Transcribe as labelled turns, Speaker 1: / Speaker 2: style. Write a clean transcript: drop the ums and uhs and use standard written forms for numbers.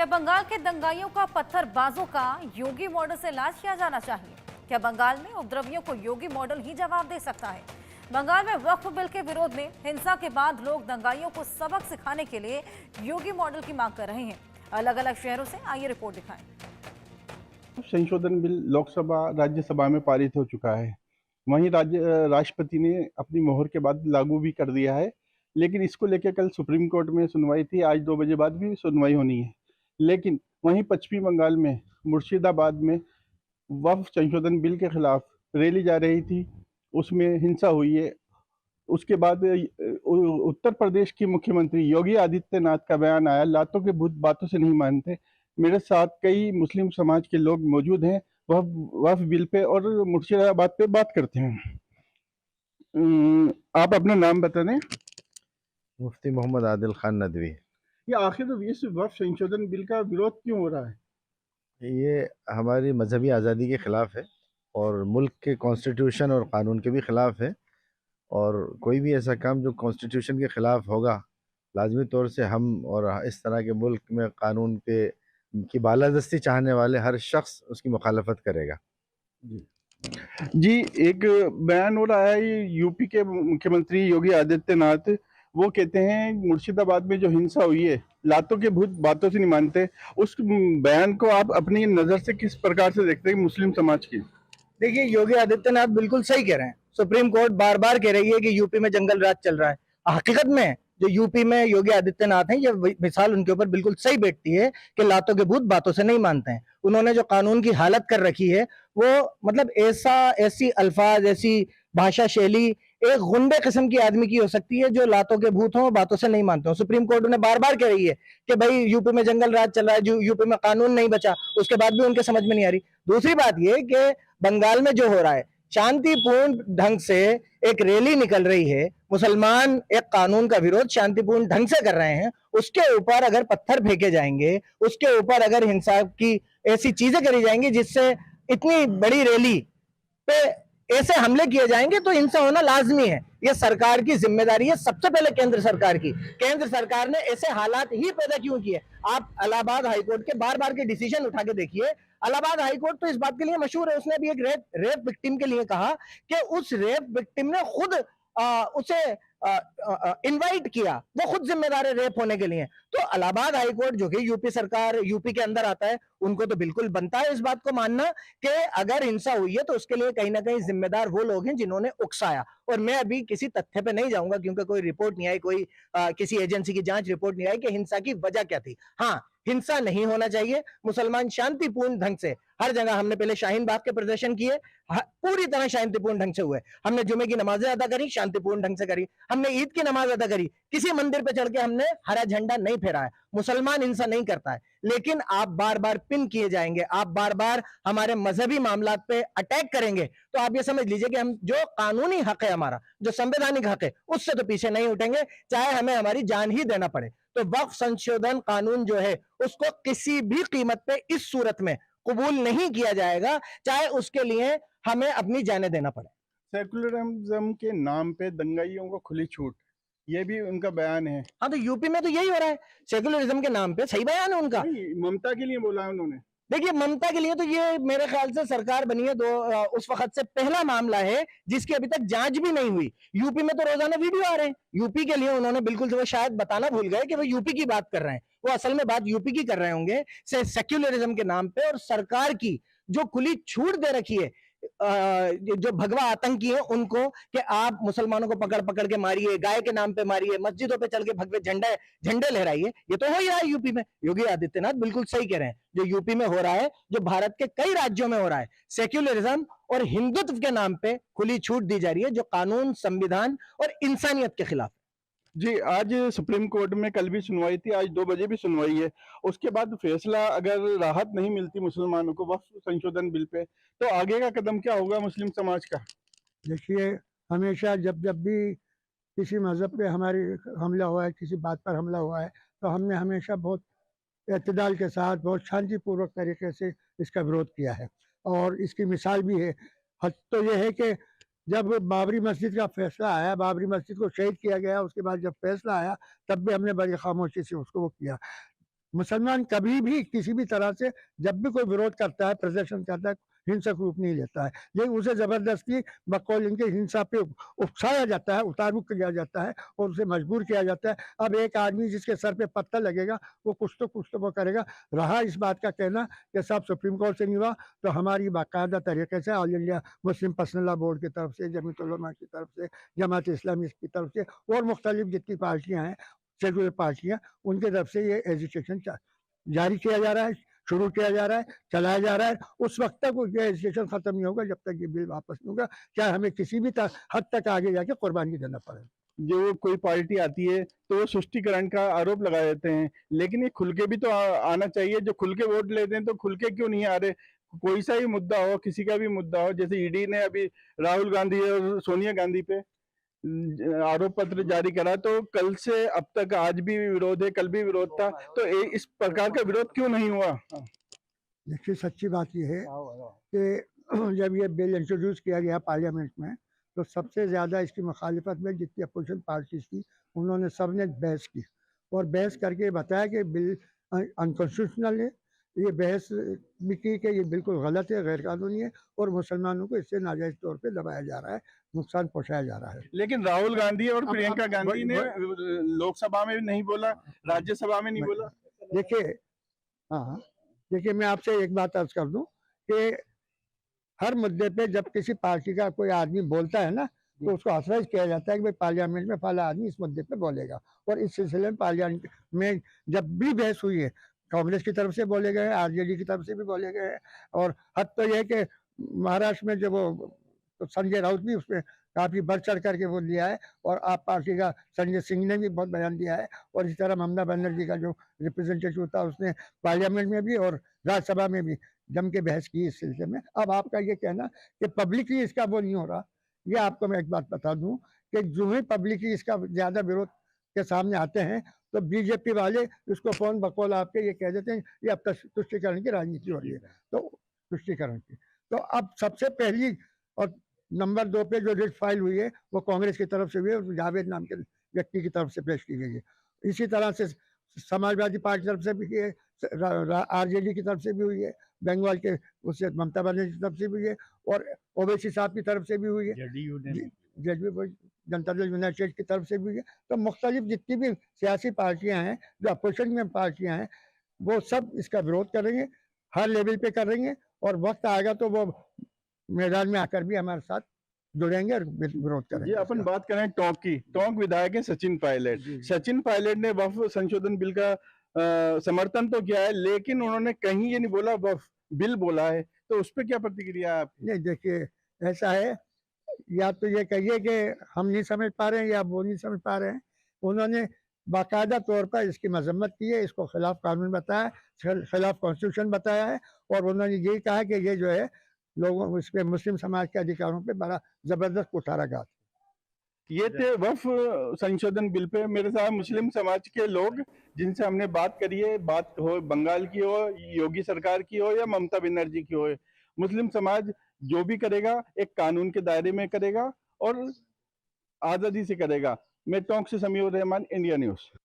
Speaker 1: क्या बंगाल के दंगाइयों का पत्थरबाजों का योगी मॉडल से इलाज किया जाना चाहिए? क्या बंगाल में उपद्रवियों को योगी मॉडल ही जवाब दे सकता है? बंगाल में वक्फ बिल के विरोध में हिंसा के बाद लोग दंगाइयों को सबक सिखाने के लिए योगी मॉडल की मांग कर रहे हैं। अलग अलग शहरों से आइए रिपोर्ट दिखाएं।
Speaker 2: संशोधन बिल लोकसभा राज्यसभा में पारित हो चुका है। वहीं राष्ट्रपति ने अपनी मोहर के बाद लागू भी कर दिया है। लेकिन इसको लेकर कल सुप्रीम कोर्ट में सुनवाई थी। आज 2 बजे बाद भी सुनवाई होनी है। लेकिन वहीं पश्चिमी बंगाल में मुर्शिदाबाद में वक्फ संशोधन बिल के खिलाफ रैली जा रही थी, उसमें हिंसा हुई है। उसके बाद उत्तर प्रदेश के मुख्यमंत्री योगी आदित्यनाथ का बयान आया, लातों के भूत बातों से नहीं मानते। मेरे साथ कई मुस्लिम समाज के लोग मौजूद हैं, वह वक्फ बिल पे और मुर्शिदाबाद पे बात करते हैं। आप अपना नाम बता दें।
Speaker 3: मुफ्ती मोहम्मद आदिल खान नदवी।
Speaker 2: ये आखिर इस वक्फ संशोधन बिल का विरोध क्यों हो रहा है?
Speaker 3: ये हमारी मजहबी आज़ादी के ख़िलाफ़ है और मुल्क के कॉन्स्टिट्यूशन और क़ानून के भी ख़िलाफ़ है। और कोई भी ऐसा काम जो कॉन्स्टिट्यूशन के ख़िलाफ़ होगा, लाजमी तौर से हम और इस तरह के मुल्क में क़ानून पे की बालादस्ती चाहने वाले हर शख्स उसकी मुखालफत करेगा।
Speaker 2: जी, एक बयान हो रहा है यूपी के मुख्यमंत्री योगी आदित्यनाथ, वो कहते हैं मुर्शिदाबाद में जो हिंसा हुई है, लातों के भूत बातों से नहीं मानते। उस बयान को आप अपनी नज़र से किस प्रकार से देखते हैं मुस्लिम समाज की?
Speaker 4: देखिए, योगी आदित्यनाथ बिल्कुल सही कह रहे हैं। सुप्रीम कोर्ट बार बार कह रही है कि यूपी में जंगल राज चल रहा है। हकीकत में जो यूपी में योगी आदित्यनाथ हैं, ये मिसाल उनके ऊपर बिल्कुल सही बैठती है कि लातों के भूत बातों से नहीं मानते हैं। उन्होंने जो कानून की हालत कर रखी है, वो मतलब ऐसी अल्फाज, ऐसी भाषा शैली एक गुंडे किस्म की आदमी की हो सकती है जो लातों के भूत हों, बातों से नहीं मानते हो। सुप्रीम कोर्ट उन्हें बार बार कह रही है कि भाई यूपी में जंगल राज चल रहा है, जो यूपी में कानून नहीं बचा, उसके बाद भी उनके समझ में नहीं आ रही। दूसरी बात ये कि बंगाल में जो हो रहा है, शांतिपूर्ण ढंग से एक रैली निकल रही है, मुसलमान एक कानून का विरोध शांतिपूर्ण ढंग से कर रहे हैं, उसके ऊपर अगर पत्थर फेंके जाएंगे, उसके ऊपर अगर हिंसा की ऐसी चीजें करी जाएंगी जिससे इतनी बड़ी रैली पे ऐसे हमले किए जाएंगे, तो हिंसा होना लाजमी है। ये सरकार की जिम्मेदारी है, सबसे पहले केंद्र सरकार की। केंद्र सरकार ने ऐसे हालात ही पैदा क्यों किए? आप इलाहाबाद हाईकोर्ट के बार बार के डिसीजन उठा के देखिए। इलाहाबाद हाईकोर्ट तो इस बात के लिए मशहूर है, उसने भी एक रेप विक्टिम के लिए कहा कि उस रेप विक्टिम ने खुद उसे इनवाइट किया, वो खुद जिम्मेदार है रेप होने के लिए। तो इलाहाबाद हाईकोर्ट जो कि यूपी सरकार, यूपी के अंदर आता है, उनको तो बिल्कुल बनता है इस बात को मानना कि अगर हिंसा हुई है तो उसके लिए कहीं ना कहीं जिम्मेदार वो लोग हैं जिन्होंने उकसाया। और मैं अभी किसी तथ्य पे नहीं जाऊंगा क्योंकि कोई रिपोर्ट नहीं आई, कोई किसी एजेंसी की जांच रिपोर्ट नहीं आई कि हिंसा की वजह क्या थी। हाँ, हिंसा नहीं होना चाहिए। मुसलमान शांतिपूर्ण ढंग से हर जगह, हमने पहले शाहीन बाग के प्रदर्शन किए, पूरी तरह शांतिपूर्ण ढंग से हुए। हमने जुमे की नमाजें अदा करी, शांतिपूर्ण ढंग से करी। हमने ईद की नमाज अदा करी, किसी मंदिर पे चढ़ के हमने हरा झंडा नहीं फहराया। मुसलमान हिंसा नहीं करता है। लेकिन आप बार बार पिन किए जाएंगे, आप बार बार हमारे मजहबी मामलात पे अटैक करेंगे, तो आप ये समझ लीजिए कि हम जो कानूनी हक है, हमारा जो संवैधानिक हक है, उससे तो पीछे नहीं उठेंगे, चाहे हमें हमारी जान ही देना पड़े। तो वक्फ संशोधन कानून जो है, उसको किसी भी कीमत पे इस सूरत में कबूल नहीं किया जाएगा, चाहे उसके लिए हमें अपनी जानें देना पड़े।
Speaker 2: सेकुलरिज्म के नाम पे दंगाइयों को खुली छूट, ये भी उनका बयान है।
Speaker 4: हाँ, तो यूपी में तो यही हो रहा है, सेकुलरिज्म के नाम पे। सही बयान है उनका।
Speaker 2: ममता के लिए बोला है उन्होंने।
Speaker 4: देखिए, ममता के लिए तो ये मेरे ख्याल से सरकार बनी है उस वक्त से पहला मामला है जिसकी अभी तक जांच भी नहीं हुई। यूपी में तो रोजाना वीडियो आ रहे हैं। यूपी के लिए उन्होंने बिल्कुल, वो शायद बताना भूल गए कि वो यूपी की बात कर रहे हैं, वो असल में बात यूपी की कर रहे होंगे सेक्युलरिज्म के नाम पे। और सरकार की जो खुली छूट दे रखी है जो भगवा आतंकी है उनको, कि आप मुसलमानों को पकड़ पकड़ के मारिए, गाय के नाम पे मारिए, मस्जिदों पे चल के भगवे झंडे लहराइए, ये तो हो ही रहा है यूपी में। योगी आदित्यनाथ बिल्कुल सही कह रहे हैं, जो यूपी में हो रहा है, जो भारत के कई राज्यों में हो रहा है, सेक्युलरिज्म और हिंदुत्व के नाम पे खुली छूट दी जा रही है, जो कानून, संविधान और इंसानियत के खिलाफ।
Speaker 2: जी, आज सुप्रीम कोर्ट में कल भी सुनवाई थी, आज 2 बजे भी सुनवाई है। उसके बाद फैसला, अगर राहत नहीं मिलती मुसलमानों को वक्फ संशोधन बिल पे, तो आगे का कदम क्या होगा मुस्लिम समाज का?
Speaker 5: देखिए, हमेशा जब जब भी किसी मज़हब पे हमारी हमला हुआ है, किसी बात पर हमला हुआ है, तो हमने हमेशा बहुत एतदाल के साथ, बहुत शांतिपूर्वक तरीके से इसका विरोध किया है। और इसकी मिसाल भी है। हद तो ये है कि जब बाबरी मस्जिद का फैसला आया, बाबरी मस्जिद को शहीद किया गया, उसके बाद जब फैसला आया, तब भी हमने बड़ी खामोशी से उसको वो किया। मुसलमान कभी भी किसी भी तरह से जब भी कोई विरोध करता है, प्रदर्शन करता है, हिंसक रूप नहीं लेता है, लेकिन उसे जबरदस्ती बकौल इनके हिंसा पे उकसाया जाता है, उतारू किया जाता है और उसे मजबूर किया जाता है। अब एक आदमी जिसके सर पे पत्थर लगेगा वो कुछ तो वो करेगा। रहा इस बात का कहना कि साहब सुप्रीम कोर्ट से नहीं हुआ, तो हमारी बाकायदा तरीके से all India Muslim personal law board की तरफ से, जमीयत उलमा की तरफ से, जमात इस्लामी की तरफ से और मुख्तलिफ जितनी पार्टियाँ हैं, शेड्यूल पार्टियाँ, उनकी तरफ से ये एजुकेशन जारी किया जा रहा है, शुरू किया जा रहा है, चलाया जा रहा है। उस वक्त तक ये एजुकेशन खत्म नहीं होगा जब तक ये बिल वापस नहीं होगा, चाहे हमें किसी भी हद तक आगे जाके कुर्बानी देना पड़े।
Speaker 2: जो कोई पार्टी आती है तो वो तुष्टिकरण का आरोप लगा देते हैं, लेकिन ये खुल के भी तो आना चाहिए। जो खुल के वोट लेते हैं तो खुल के क्यों नहीं आ रहे? कोई सा ही मुद्दा हो, किसी का भी मुद्दा हो, जैसे ईडी ने अभी राहुल गांधी और सोनिया गांधी पे आरोप पत्र जारी करा, तो कल से अब तक आज भी विरोध है, कल भी विरोध था, तो इस प्रकार का विरोध क्यों नहीं हुआ?
Speaker 5: देखिए, सच्ची बात यह है कि जब ये बिल इंट्रोड्यूस किया गया पार्लियामेंट में, तो सबसे ज़्यादा इसकी मुखालिफत में जितनी अपोजिशन पार्टीज थी, उन्होंने सब ने बहस की और बहस करके बताया कि बिल अनकॉन्स्टिट्यूशनल है। ये बहस भी की कि ये बिल्कुल गलत है, गैर कानूनी है और मुसलमानों को इससे नाजायज़ तौर पे दबाया जा रहा है, नुकसान पहुंचाया जा रहा है।
Speaker 2: लेकिन राहुल गांधी और
Speaker 5: अब-
Speaker 2: प्रियंका
Speaker 5: अब-
Speaker 2: गांधी ने लोकसभा में भी नहीं बोला, राज्यसभा में नहीं बोला।
Speaker 5: देखिए, हाँ, देखिए, मैं आपसे एक बात अर्ज कर दूं कि हर मुद्दे पे जब किसी पार्टी का कोई आदमी बोलता है ना, तो उसको ऑथराइज किया जाता है कि भाई पार्लियामेंट में फला आदमी इस मुद्दे पे बोलेगा। और इस सिलसिले में पार्लियामेंट में जब भी बहस हुई है, कांग्रेस की तरफ से बोले गए, आरजेडी की तरफ से भी बोले गए, और हद तो यह है कि महाराष्ट्र में जब वो तो संजय राउत भी उसमें काफ़ी बढ़ चढ़ करके वो लिया है, और आप पार्टी का संजय सिंह ने भी बहुत बयान दिया है, और इस तरह ममता बनर्जी का जो रिप्रेजेंटेटिव था उसने पार्लियामेंट में भी और राज्यसभा में भी जम के बहस की इस सिलसिले में। अब आपका ये कहना कि पब्लिकली इसका वो नहीं हो रहा, ये आपको मैं एक बात बता दूं कि जो ही पब्लिकली इसका ज़्यादा विरोध के सामने आते हैं, तो बीजेपी वाले इसको फ़ौरन बकौल आपके ये कह देते हैं ये अब तक तुष्टिकरण की राजनीति हो रही है, तो तुष्टिकरण की। तो अब सबसे पहली और नंबर 2 पे जो रिट फाइल हुई है वो कांग्रेस की तरफ से हुई है और जावेद नाम के व्यक्ति की तरफ से पेश की गई है। इसी तरह से समाजवादी पार्टी की तरफ से भी की है, आरजेडी की तरफ से भी हुई है, बंगाल के उससे ममता बनर्जी की तरफ से भी हुई है, और ओवैसी साहब की तरफ से भी हुई है, जेडीयू जनता दल यूनाइटेड की तरफ से भी हुई है। तो मुख्तलिफ जितनी भी सियासी पार्टियां हैं जो अपोजिशन में पार्टियां हैं, वो सब इसका विरोध करेंगे, हर लेवल पे करेंगे, और वक्त आएगा तो वो मैदान में आकर भी हमारे साथ जुड़ेंगे और विरोध करेंगे।
Speaker 2: ये अपन बात करें टोंक की। टोंक विधायक है सचिन पायलट। सचिन पायलट ने वक्फ संशोधन बिल का समर्थन तो किया है, लेकिन उन्होंने कहीं ये नहीं बोला वक्फ बिल बोला है, तो उस पर क्या प्रतिक्रिया है आपकी?
Speaker 5: नहीं, देखिए, ऐसा है, या तो ये कहिए कि हम नहीं समझ पा रहे हैं या वो नहीं समझ पा रहे हैं। उन्होंने बाकायदा तौर पर इसकी मजम्मत की है, इसको खिलाफ कानून बताया, खिलाफ कॉन्स्टिट्यूशन बताया है, और उन्होंने यही कहा कि ये जो है लोगों इस पे मुस्लिम समाज के अधिकारों पे बड़ा जबरदस्त कुठाराघात।
Speaker 2: ये थे वक्फ संशोधन बिल पे मेरे साथ मुस्लिम समाज के लोग जिनसे हमने बात करी है, बात हो बंगाल की हो, योगी सरकार की हो या ममता बनर्जी की हो। मुस्लिम समाज जो भी करेगा एक कानून के दायरे में करेगा और आजादी से करेगा। मैं टोंक से समीउर रहमान, इंडिया न्यूज़।